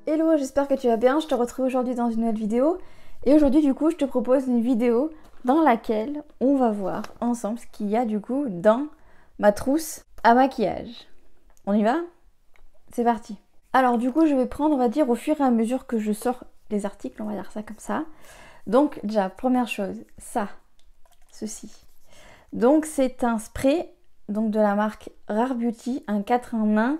Hello, j'espère que tu vas bien, je te retrouve aujourd'hui dans une nouvelle vidéo. Et aujourd'hui du coup je te propose une vidéo dans laquelle on va voir ensemble ce qu'il y a du coup dans ma trousse à maquillage. On y va? C'est parti. Alors du coup je vais prendre, on va dire, au fur et à mesure que je sors les articles, on va dire ça comme ça. Donc déjà, première chose, ceci. Donc c'est un spray donc de la marque Rare Beauty, un 4 en 1.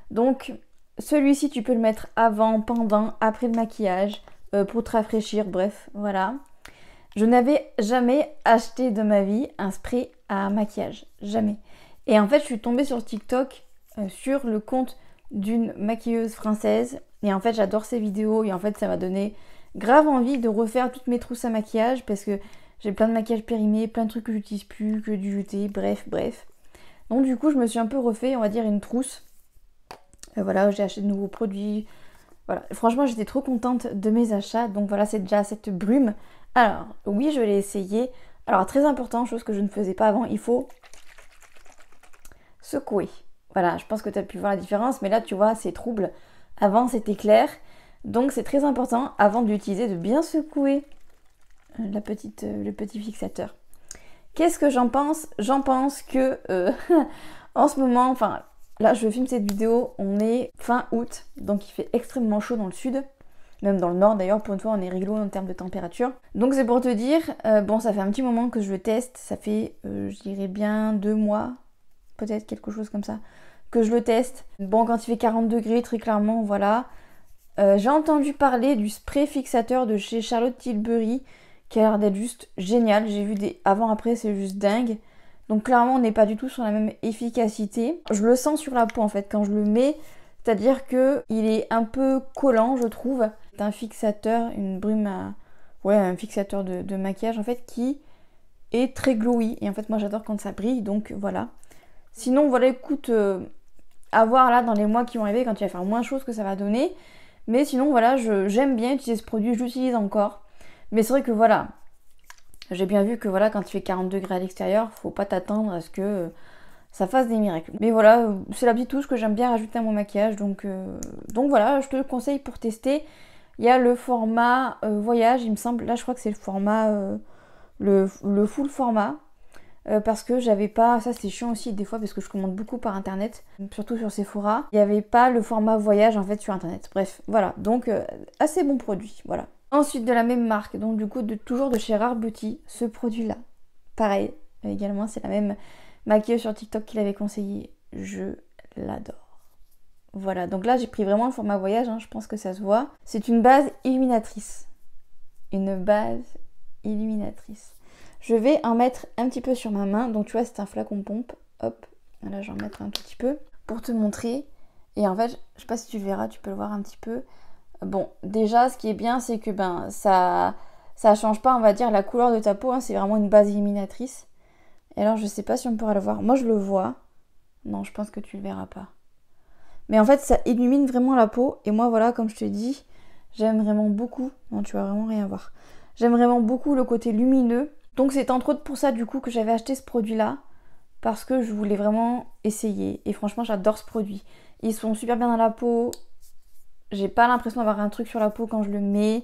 Donc celui-ci tu peux le mettre avant, pendant, après le maquillage, pour te rafraîchir, bref, voilà. Je n'avais jamais acheté de ma vie un spray à maquillage, jamais. Et en fait je suis tombée sur TikTok, sur le compte d'une maquilleuse française. Et en fait j'adore ses vidéos et en fait ça m'a donné grave envie de refaire toutes mes trousses à maquillage parce que j'ai plein de maquillage périmé, plein de trucs que j'utilise plus, que du jeté, bref. Donc du coup je me suis un peu refait, on va dire, une trousse. Voilà, j'ai acheté de nouveaux produits. Voilà, franchement j'étais trop contente de mes achats. Donc voilà, c'est déjà cette brume. Alors oui, je l'ai essayé. Alors très important, chose que je ne faisais pas avant, il faut secouer. Voilà, je pense que tu as pu voir la différence, mais là tu vois c'est trouble. Avant c'était clair. Donc c'est très important avant de l'utiliser de bien secouer le petit fixateur. Qu'est-ce que j'en pense? J'en pense que en ce moment, enfin là je filme cette vidéo, on est fin août, donc il fait extrêmement chaud dans le sud, même dans le nord d'ailleurs, pour une fois on est rigolo en termes de température. Donc c'est pour te dire, bon ça fait un petit moment que je le teste, ça fait je dirais bien 2 mois, peut-être quelque chose comme ça, que je le teste. Bon quand il fait 40 degrés très clairement, voilà. J'ai entendu parler du spray fixateur de chez Charlotte Tilbury, qui a l'air d'être juste génial. J'ai vu des avant-après, c'est juste dingue. Donc clairement, on n'est pas du tout sur la même efficacité. Je le sens sur la peau en fait quand je le mets. C'est-à-dire que il est un peu collant, je trouve. C'est un fixateur, une brume à... Ouais, un fixateur de maquillage en fait qui est très glowy. Et en fait, moi j'adore quand ça brille, donc voilà. Sinon, voilà, écoute, à voir là dans les mois qui vont arriver, quand il va faire moins chaud, ce que ça va donner. Mais sinon, voilà, j'aime bien utiliser ce produit, je l'utilise encore. Mais c'est vrai que voilà, j'ai bien vu que voilà, quand il fait 40 degrés à l'extérieur, faut pas t'attendre à ce que ça fasse des miracles. Mais voilà, c'est la petite touche que j'aime bien rajouter à mon maquillage. Donc voilà, je te le conseille pour tester. Il y a le format voyage, il me semble. Là, je crois que c'est le format, le full format. Parce que j'avais pas, ça c'est chiant aussi des fois parce que je commande beaucoup par internet, surtout sur Sephora. Il n'y avait pas le format voyage en fait sur internet. Bref, voilà, donc assez bon produit, voilà. Ensuite de la même marque, donc du coup toujours de chez Rare Beauty, ce produit là. Pareil, également c'est la même maquilleuse sur TikTok qui l'avait conseillé. Je l'adore. Voilà, donc là j'ai pris vraiment le format voyage, hein, je pense que ça se voit. C'est une base illuminatrice. Une base illuminatrice. Je vais en mettre un petit peu sur ma main. Donc tu vois, c'est un flacon pompe. Hop, là je vais en mettre un tout petit peu pour te montrer. Et en fait, je sais pas si tu le verras, tu peux le voir un petit peu. Bon, déjà, ce qui est bien, c'est que ben ça change pas, on va dire, la couleur de ta peau. Hein. C'est vraiment une base illuminatrice. Et alors, je sais pas si on pourra le voir. Moi, je le vois. Non, je pense que tu le verras pas. Mais en fait, ça illumine vraiment la peau. Et moi, voilà, comme je te dis, j'aime vraiment beaucoup. Non, tu vas vraiment rien voir. J'aime vraiment beaucoup le côté lumineux. Donc c'est entre autres pour ça du coup que j'avais acheté ce produit là, parce que je voulais vraiment essayer et franchement j'adore ce produit. Ils sont super bien dans la peau, j'ai pas l'impression d'avoir un truc sur la peau quand je le mets,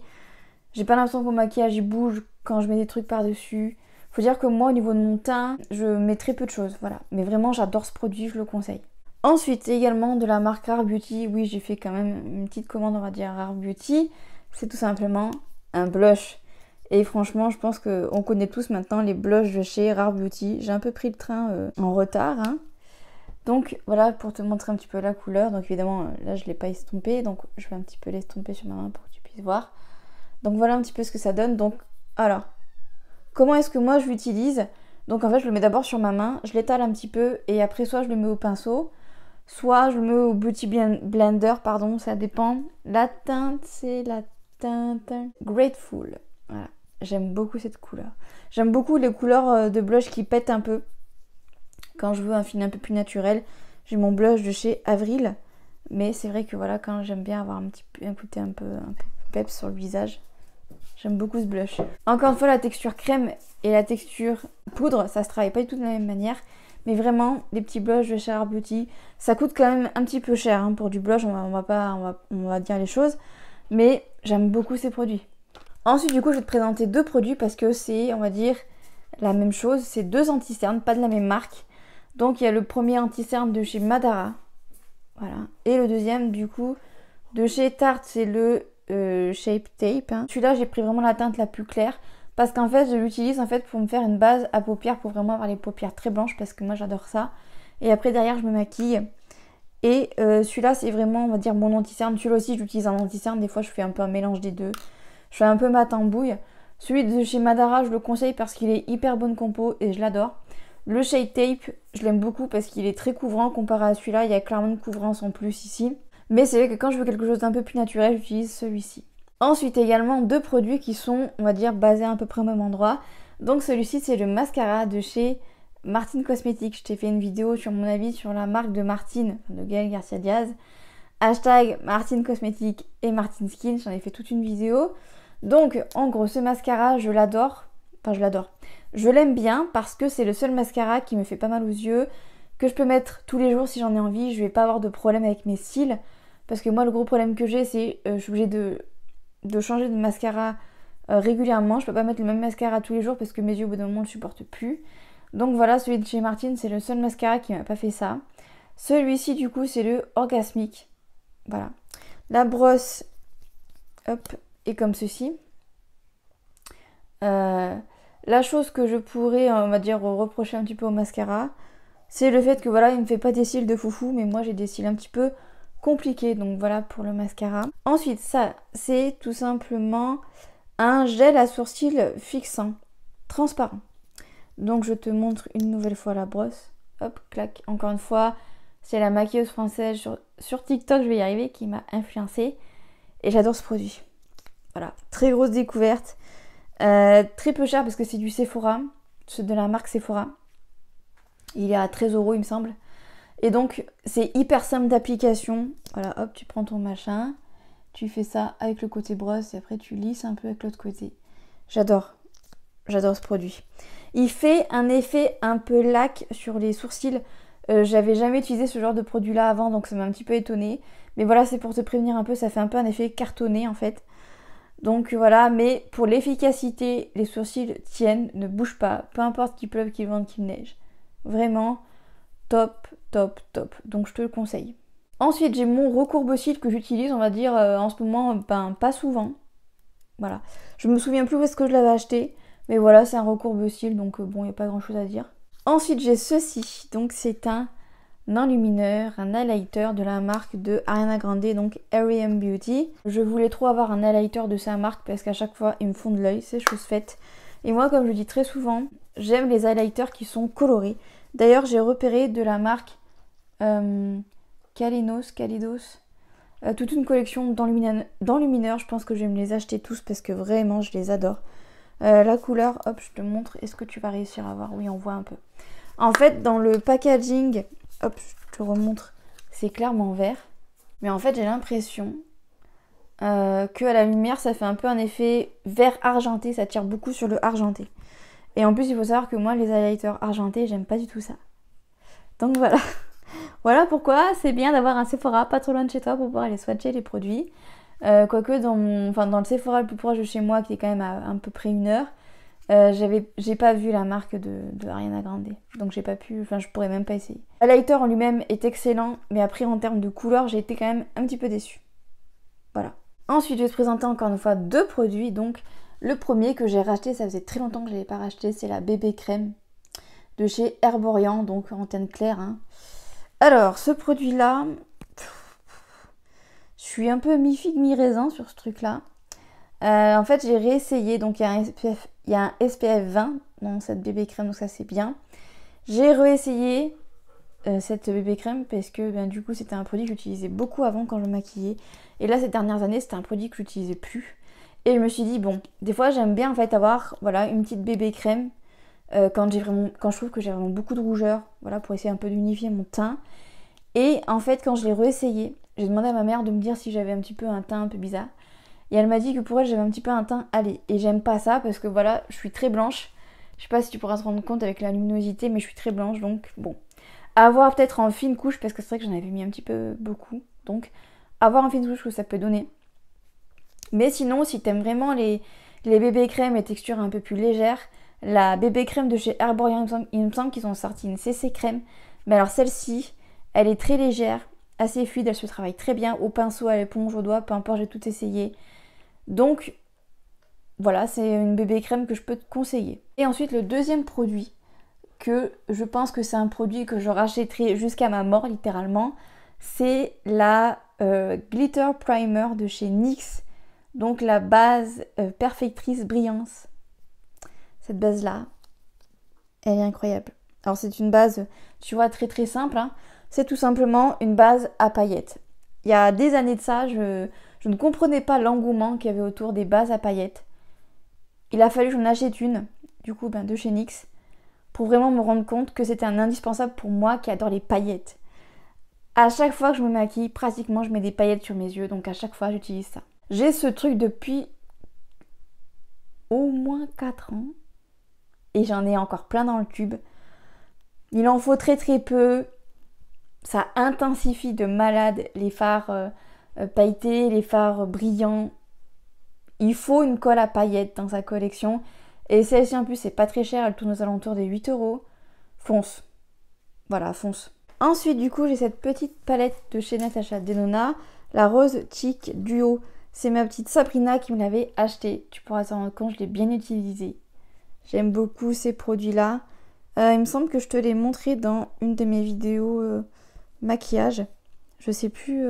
j'ai pas l'impression que mon maquillage il bouge quand je mets des trucs par dessus. Faut dire que moi au niveau de mon teint, je mets très peu de choses, voilà. Mais vraiment j'adore ce produit, je le conseille. Ensuite également de la marque Rare Beauty, oui j'ai fait quand même une petite commande on va dire Rare Beauty, c'est tout simplement un blush. Et franchement, je pense qu'on connaît tous maintenant les blushs de chez Rare Beauty. J'ai un peu pris le train en retard. Hein. Donc voilà, pour te montrer un petit peu la couleur. Donc évidemment, là, je ne l'ai pas estompé. Donc je vais un petit peu l'estomper sur ma main pour que tu puisses voir. Donc voilà un petit peu ce que ça donne. Donc alors, comment est-ce que moi je l'utilise? Donc en fait, je le mets d'abord sur ma main. Je l'étale un petit peu. Et après, soit je le mets au pinceau. Soit je le mets au Beauty Blender, pardon. Ça dépend. La teinte, c'est la teinte Grateful. Voilà. J'aime beaucoup cette couleur. J'aime beaucoup les couleurs de blush qui pètent un peu. Quand je veux un fini un peu plus naturel, j'ai mon blush de chez Avril. Mais c'est vrai que voilà, quand j'aime bien avoir un côté un peu peps sur le visage, j'aime beaucoup ce blush. Encore une fois, la texture crème et la texture poudre, ça se travaille pas du tout de la même manière. Mais vraiment, les petits blushs de Charlotte Beauty, ça coûte quand même un petit peu cher hein, pour du blush, on va dire les choses. Mais j'aime beaucoup ces produits. Ensuite, du coup, je vais te présenter deux produits parce que c'est, on va dire, la même chose. C'est deux anti-cernes, pas de la même marque. Donc, il y a le premier anti-cerne de chez Madara. Voilà. Et le deuxième, du coup, de chez Tarte, c'est le Shape Tape. Hein. Celui-là, j'ai pris vraiment la teinte la plus claire. Parce qu'en fait, je l'utilise en fait pour me faire une base à paupières pour vraiment avoir les paupières très blanches parce que moi, j'adore ça. Et après, derrière, je me maquille. Et celui-là, c'est vraiment, on va dire, mon anti-cerne. Celui-là aussi, j'utilise un anti-cerne. Des fois, je fais un peu un mélange des deux. Je fais un peu mat en bouille. Celui de chez Madara, je le conseille parce qu'il est hyper bonne compo et je l'adore. Le Shape Tape, je l'aime beaucoup parce qu'il est très couvrant comparé à celui-là. Il y a clairement une couvrance en plus ici. Mais c'est vrai que quand je veux quelque chose d'un peu plus naturel, j'utilise celui-ci. Ensuite, également deux produits qui sont, on va dire, basés à peu près au même endroit. Donc celui-ci, c'est le mascara de chez Martine Cosmetics. Je t'ai fait une vidéo sur mon avis sur la marque de Martine, de Gaëlle Garcia Diaz. Hashtag Martine Cosmetics et Martine Skin, j'en ai fait toute une vidéo. Donc, en gros, ce mascara, je l'adore. Enfin, je l'adore. Je l'aime bien parce que c'est le seul mascara qui me fait pas mal aux yeux, que je peux mettre tous les jours si j'en ai envie. Je vais pas avoir de problème avec mes cils. Parce que moi, le gros problème que j'ai, c'est je suis obligée de changer de mascara régulièrement. Je peux pas mettre le même mascara tous les jours parce que mes yeux, au bout d'un moment, ne le supportent plus. Donc voilà, celui de chez Martine, c'est le seul mascara qui m'a pas fait ça. Celui-ci, du coup, c'est le Orgasmic. Voilà. La brosse, hop, est comme ceci. La chose que je pourrais, on va dire, reprocher un petit peu au mascara, c'est le fait que voilà, il me fait pas des cils de foufou, mais moi j'ai des cils un petit peu compliqués, donc voilà pour le mascara. Ensuite, ça, c'est tout simplement un gel à sourcils fixant, transparent. Donc je te montre une nouvelle fois la brosse. Hop, clac, encore une fois, c'est la maquilleuse française sur TikTok, je vais y arriver, qui m'a influencée. Et j'adore ce produit. Voilà, très grosse découverte. Très peu cher parce que c'est du Sephora, c'est de la marque Sephora. Il est à 13 €, il me semble. Et donc, c'est hyper simple d'application. Voilà, hop, tu prends ton machin, tu fais ça avec le côté brosse et après tu lisses un peu avec l'autre côté. J'adore ce produit. Il fait un effet un peu lac sur les sourcils. J'avais jamais utilisé ce genre de produit là avant, donc ça m'a un petit peu étonnée. Mais voilà, c'est pour te prévenir un peu, ça fait un peu un effet cartonné en fait. Donc voilà, mais pour l'efficacité, les sourcils tiennent, ne bougent pas, peu importe qu'il pleuve, qu'il vente, qu'il neige. Vraiment top, top, top. Donc je te le conseille. Ensuite, j'ai mon recourbe-cils que j'utilise, on va dire, en ce moment, ben, pas souvent. Voilà. Je me souviens plus où est-ce que je l'avais acheté. Mais voilà, c'est un recourbe-cils, donc bon, il n'y a pas grand-chose à dire. Ensuite, j'ai ceci. Donc c'est un enlumineur, un highlighter de la marque de Ariana Grande, donc R.E.M. Beauty. Je voulais trop avoir un highlighter de sa marque parce qu'à chaque fois, ils me font de l'œil, c'est chose faite. Et moi, comme je dis très souvent, j'aime les highlighters qui sont colorés. D'ailleurs, j'ai repéré de la marque Kaleidos, toute une collection d'enlumineurs. Je pense que je vais me les acheter tous parce que vraiment, je les adore. La couleur, hop, je te montre. Est-ce que tu vas réussir à voir? Oui, on voit un peu. En fait, dans le packaging, hop, je te remontre, c'est clairement vert. Mais en fait, j'ai l'impression que à la lumière, ça fait un peu un effet vert argenté. Ça tire beaucoup sur le argenté. Et en plus, il faut savoir que moi, les highlighters argentés, j'aime pas du tout ça. Donc voilà. Voilà pourquoi c'est bien d'avoir un Sephora pas trop loin de chez toi pour pouvoir aller swatcher les produits. Quoique dans le Sephora le plus proche de chez moi, qui est quand même à peu près 1 heure, j'ai pas vu la marque de Ariana Grande. Donc j'ai pas pu, je pourrais même pas essayer. Le highlighter en lui-même est excellent, mais après en termes de couleur, j'ai été quand même un petit peu déçue. Voilà. Ensuite, je vais te présenter encore une fois deux produits. Donc le premier que j'ai racheté, ça faisait très longtemps que je l'avais pas racheté, c'est la bébé crème de chez Herborian, donc en teinte claire. Hein. Alors, ce produit-là, je suis un peu mi-figue, mi-raisin sur ce truc-là. En fait, j'ai réessayé, donc il y a un SPF 20 dans cette bébé crème, donc ça c'est bien. J'ai réessayé cette bébé crème parce que du coup c'était un produit que j'utilisais beaucoup avant quand je me maquillais. Et là, ces dernières années, c'était un produit que j'utilisais plus. Et je me suis dit, bon, des fois j'aime bien en fait avoir voilà, une petite bébé crème quand je trouve que j'ai vraiment beaucoup de rougeur, voilà, pour essayer un peu d'unifier mon teint. Et en fait, quand je l'ai réessayé, j'ai demandé à ma mère de me dire si j'avais un petit peu un teint un peu bizarre. Et elle m'a dit que pour elle, j'avais un petit peu un teint allé. Et j'aime pas ça parce que voilà, je suis très blanche. Je sais pas si tu pourras te rendre compte avec la luminosité, mais je suis très blanche, donc bon. À voir peut-être en fine couche, parce que c'est vrai que j'en avais mis un petit peu beaucoup. Donc, à voir en fine couche ce que ça peut donner. Mais sinon, si t'aimes vraiment les bébés crèmes et textures un peu plus légères, la bébé crème de chez Herborian, il me semble qu'ils ont sorti une CC crème. Mais alors celle-ci, elle est très légère, assez fluide, elle se travaille très bien au pinceau, à l'éponge, au doigt, peu importe, j'ai tout essayé. Donc, voilà, c'est une bébé crème que je peux te conseiller. Et ensuite, le deuxième produit, que je pense que c'est un produit que je rachèterai jusqu'à ma mort, littéralement, c'est la Glitter Primer de chez NYX. Donc la base Perfectrice Brillance. Cette base-là, elle est incroyable. Alors c'est une base, tu vois, très très simple. Hein. C'est tout simplement une base à paillettes. Il y a des années de ça, je ne comprenais pas l'engouement qu'il y avait autour des bases à paillettes. Il a fallu que j'en achète une, du coup, de chez NYX, pour vraiment me rendre compte que c'était un indispensable pour moi qui adore les paillettes. À chaque fois que je me maquille, pratiquement, je mets des paillettes sur mes yeux, donc à chaque fois, j'utilise ça. J'ai ce truc depuis au moins 4 ans, et j'en ai encore plein dans le tube. Il en faut très très peu, ça intensifie de malade les fards pailletés, les fards brillants. Il faut une colle à paillettes dans sa collection. Et celle-ci en plus c'est pas très cher, elle tourne aux alentours des 8 €. Fonce. Voilà, fonce. Ensuite du coup j'ai cette petite palette de chez Natasha Denona, la Rose Cheek Duo. C'est ma petite Sabrina qui me l'avait achetée. Tu pourras t'en rendre compte, je l'ai bien utilisée. J'aime beaucoup ces produits-là. Il me semble que je te l'ai montré dans une de mes vidéos maquillage. Je sais plus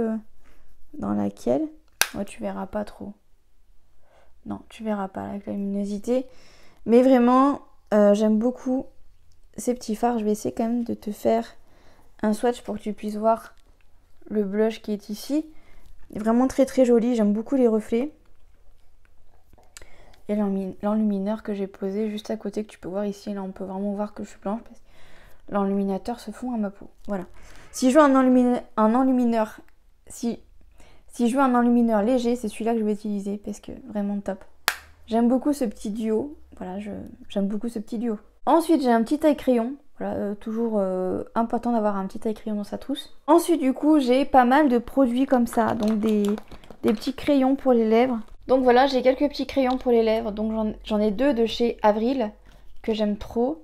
dans laquelle. Ouais, tu verras pas trop. Non, tu verras pas avec la luminosité. Mais vraiment, j'aime beaucoup ces petits fards. Je vais essayer quand même de te faire un swatch pour que tu puisses voir le blush qui est ici. Il est vraiment très très joli. J'aime beaucoup les reflets. Et l'enlumineur que j'ai posé juste à côté, que tu peux voir ici. Là, on peut vraiment voir que je suis blanche. Parce que l'enluminateur se fond à ma peau. Voilà. Si je veux un enlumineur... Si je veux un enlumineur léger, c'est celui-là que je vais utiliser. Parce que vraiment top. J'aime beaucoup ce petit duo. Voilà, j'aime beaucoup ce petit duo. Ensuite, j'ai un petit taille-crayon. Voilà, toujours important d'avoir un petit taille-crayon dans sa trousse. Ensuite, du coup, j'ai pas mal de produits comme ça. Donc, des petits crayons pour les lèvres. Donc voilà, j'ai quelques petits crayons pour les lèvres. Donc, j'en ai 2 de chez Avril, que j'aime trop.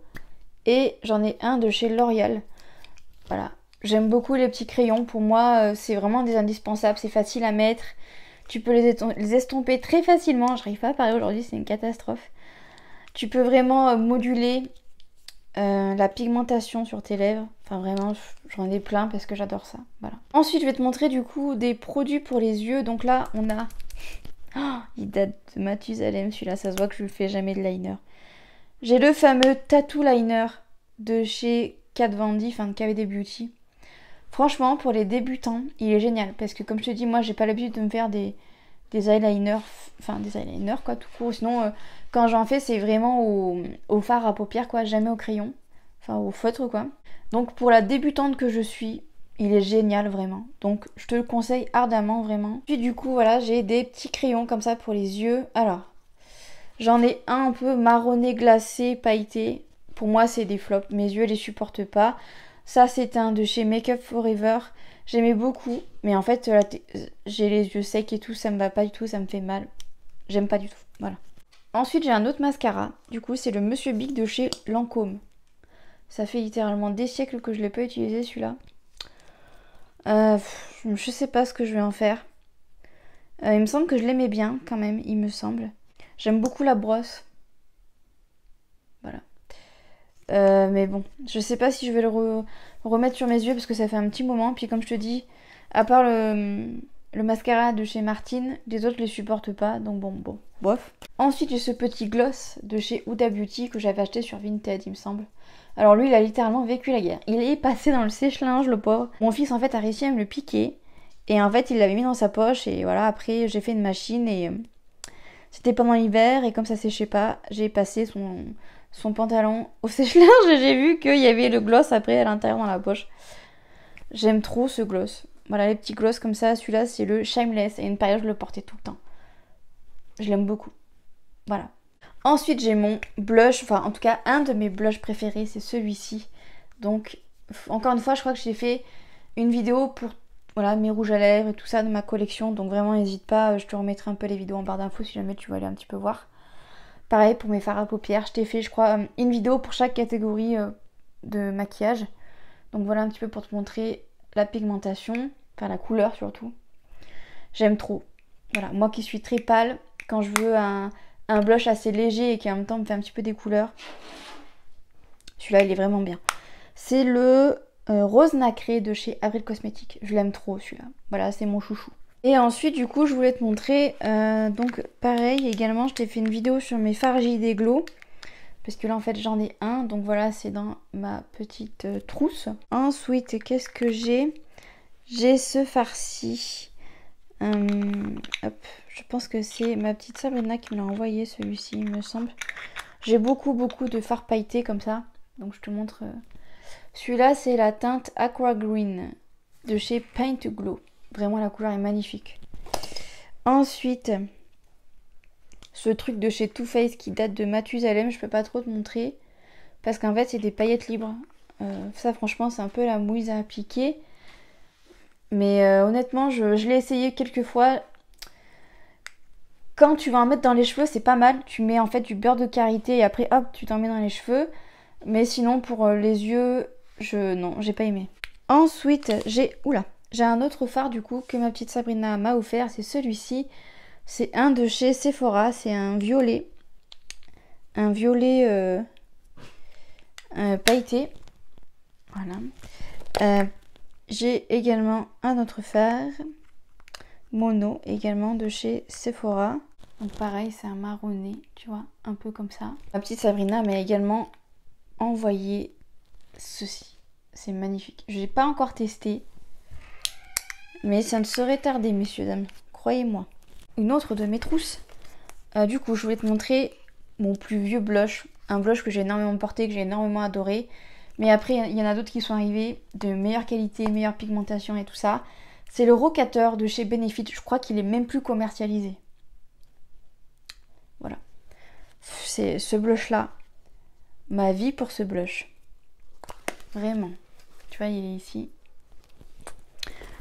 Et j'en ai un de chez L'Oréal. Voilà. J'aime beaucoup les petits crayons. Pour moi, c'est vraiment des indispensables. C'est facile à mettre. Tu peux les estomper très facilement. Je n'arrive pas à parler aujourd'hui, c'est une catastrophe. Tu peux vraiment moduler la pigmentation sur tes lèvres. Enfin vraiment, j'en ai plein parce que j'adore ça. Voilà. Ensuite, je vais te montrer du coup des produits pour les yeux. Donc là, on a... Oh, il date de Mathusalem celui-là. Ça se voit que je ne fais jamais de liner. J'ai le fameux Tattoo Liner de chez Kat Von D, enfin de KVD Beauty. Franchement, pour les débutants, il est génial. Parce que comme je te dis, moi, j'ai pas l'habitude de me faire des eyeliners. Enfin, des eyeliners, quoi, tout court. Sinon, quand j'en fais, c'est vraiment au fard à paupières, quoi. Jamais au crayon. Enfin, au feutre, quoi. Donc, pour la débutante que je suis, il est génial, vraiment. Donc, je te le conseille ardemment, vraiment. Puis, du coup, voilà, j'ai des petits crayons comme ça pour les yeux. Alors, j'en ai un peu marronné, glacé, pailleté. Pour moi, c'est des flops. Mes yeux les supportent pas. Ça, c'est un de chez Make Up Forever. J'aimais beaucoup. Mais en fait, j'ai les yeux secs et tout. Ça me va pas du tout. Ça me fait mal. J'aime pas du tout. Voilà. Ensuite, j'ai un autre mascara. Du coup, c'est le Monsieur Big de chez Lancôme. Ça fait littéralement des siècles que je l'ai pas utilisé, celui-là. Je sais pas ce que je vais en faire. Il me semble que je l'aimais bien, quand même. Il me semble. J'aime beaucoup la brosse. Voilà. Mais bon, je sais pas si je vais le remettre sur mes yeux parce que ça fait un petit moment. Puis comme je te dis, à part le mascara de chez Martine, les autres je les supporte pas. Donc bon, bof. Ensuite j'ai ce petit gloss de chez Huda Beauty que j'avais acheté sur Vinted, il me semble. Alors lui il a littéralement vécu la guerre. Il est passé dans le sèche-linge, le pauvre. Mon fils en fait a réussi à me le piquer. Et en fait il l'avait mis dans sa poche. Et voilà, après j'ai fait une machine et... C'était pendant l'hiver et comme ça séchait pas, j'ai passé son pantalon au sèche-linge et j'ai vu qu'il y avait le gloss après à l'intérieur dans la poche. J'aime trop ce gloss. Voilà, les petits gloss comme ça. Celui-là, c'est le Shameless. Et une période, je le portais tout le temps. Je l'aime beaucoup. Voilà. Ensuite j'ai mon blush, enfin en tout cas un de mes blushs préférés, c'est celui-ci. Donc encore une fois je crois que j'ai fait une vidéo pour voilà, mes rouges à lèvres et tout ça de ma collection. Donc vraiment n'hésite pas, je te remettrai un peu les vidéos en barre d'infos si jamais tu veux aller un petit peu voir. Pareil pour mes fards à paupières, je t'ai fait je crois une vidéo pour chaque catégorie de maquillage. Donc voilà un petit peu pour te montrer la pigmentation, enfin la couleur surtout. J'aime trop. Voilà, moi qui suis très pâle, quand je veux un blush assez léger et qui en même temps me fait un petit peu des couleurs, celui-là il est vraiment bien. C'est le rose nacré de chez Avril Cosmetics. Je l'aime trop celui-là. Voilà, c'est mon chouchou. Et ensuite du coup je voulais te montrer, donc pareil également je t'ai fait une vidéo sur mes fards JD Glow. Parce que là en fait j'en ai un, donc voilà c'est dans ma petite trousse. Ensuite qu'est-ce que j'ai? J'ai ce fard-ci. Hop, je pense que c'est ma petite Sabrina qui me l'a envoyé celui-ci il me semble. J'ai beaucoup de fards pailletés comme ça, donc je te montre. Celui-là c'est la teinte Aqua Green de chez Paint to Glow. Vraiment la couleur est magnifique. Ensuite, ce truc de chez Too Faced qui date de Mathusalem, je peux pas trop te montrer parce qu'en fait c'est des paillettes libres. Ça franchement c'est un peu la mouise à appliquer. Mais honnêtement je l'ai essayé quelques fois. Quand tu vas en mettre dans les cheveux c'est pas mal. Tu mets en fait du beurre de karité et après hop tu t'en mets dans les cheveux. Mais sinon pour les yeux, non j'ai pas aimé. Ensuite j'ai un autre fard du coup que ma petite Sabrina m'a offert. C'est celui-ci. C'est un de chez Sephora. C'est un violet. Un violet pailleté. Voilà. J'ai également un autre fard. Mono également de chez Sephora. Donc pareil c'est un marronné. Tu vois, un peu comme ça. Ma petite Sabrina m'a également envoyé ceci. C'est magnifique. Je n'ai pas encore testé. Mais ça ne saurait tarder, messieurs, dames. Croyez-moi. Une autre de mes trousses. Du coup, je voulais te montrer mon plus vieux blush. Un blush que j'ai énormément porté, que j'ai énormément adoré. Mais après, il y en a d'autres qui sont arrivés de meilleure qualité, meilleure pigmentation et tout ça. C'est le Rocateur de chez Benefit. Je crois qu'il est même plus commercialisé. Voilà. C'est ce blush-là. Ma vie pour ce blush. Vraiment. Tu vois, il est ici.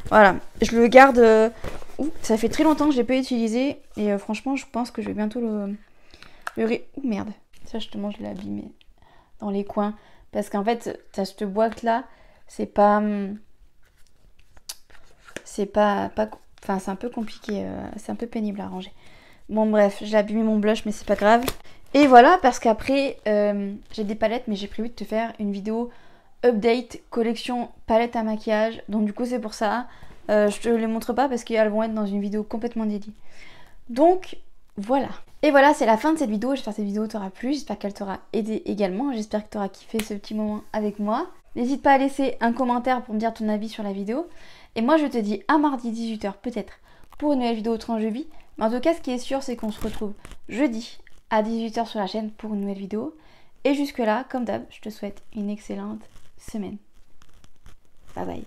Voilà, je le garde. Ça fait très longtemps que je l'ai pas utilisé. Et franchement, je pense que je vais bientôt merde. Ça, justement, je l'ai abîmé dans les coins. Parce qu'en fait, t'as cette boîte-là. C'est pas. Enfin, c'est un peu compliqué. C'est un peu pénible à ranger. Bon, bref, j'ai abîmé mon blush, mais c'est pas grave. Et voilà, parce qu'après, j'ai des palettes, mais j'ai prévu de te faire une vidéo update collection palette à maquillage. Donc du coup c'est pour ça. Je te les montre pas parce qu'elles vont être dans une vidéo complètement dédiée. Donc voilà. Et voilà, c'est la fin de cette vidéo. J'espère que cette vidéo t'aura plu. J'espère qu'elle t'aura aidé également. J'espère que t'auras kiffé ce petit moment avec moi. N'hésite pas à laisser un commentaire pour me dire ton avis sur la vidéo. Et moi je te dis à mardi 18 h peut-être pour une nouvelle vidéo tranche de vie. Mais en tout cas ce qui est sûr c'est qu'on se retrouve jeudi à 18 h sur la chaîne pour une nouvelle vidéo. Et jusque là, comme d'hab, je te souhaite une excellente semaine. Bye bye.